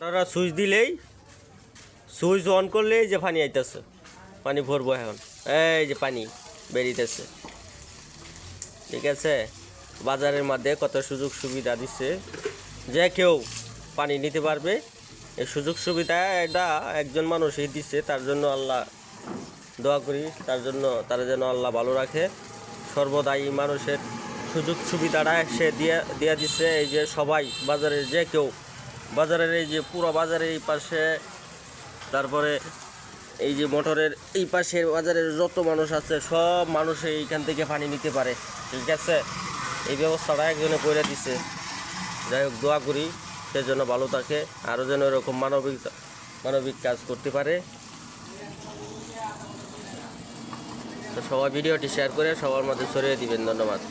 আপনারা সুইচ দিলেই switch on করলেই যে পানি আইতেছে, পানি ভরবো এখন। এই যে পানি বেরিতেছে, ঠিক আছে। বাজারের মধ্যে কত সুযোগ সুবিধা দিচ্ছে, যে কেউ পানি নিতে পারবে। এই সুযোগ সুবিধা এটা একজন মানুষই দিচ্ছে, তার জন্য আল্লাহ দোয়া করি, তার জন্য তারা যেন আল্লাহ ভালো রাখে। সর্বদাই মানুষের সুযোগ সুবিধাটা সে দিয়ে দিচ্ছে। এই যে সবাই বাজারে, যে কেউ বাজারের এই যে পুরো বাজারের এই পাশে, তারপরে এই যে মোটরের এই পাশে বাজারের যত মানুষ আছে সব মানুষ এইখান থেকে পানি নিতে পারে, ঠিক আছে। এই ব্যবস্থাটা একজনে করে দিছে। যাই হোক, দোয়া করি সে যেন ভালো থাকে, আরও যেন এরকম মানবিক কাজ করতে পারে। তো সবাই ভিডিওটি শেয়ার করে সবার মধ্যে ছড়িয়ে দিবেন। ধন্যবাদ।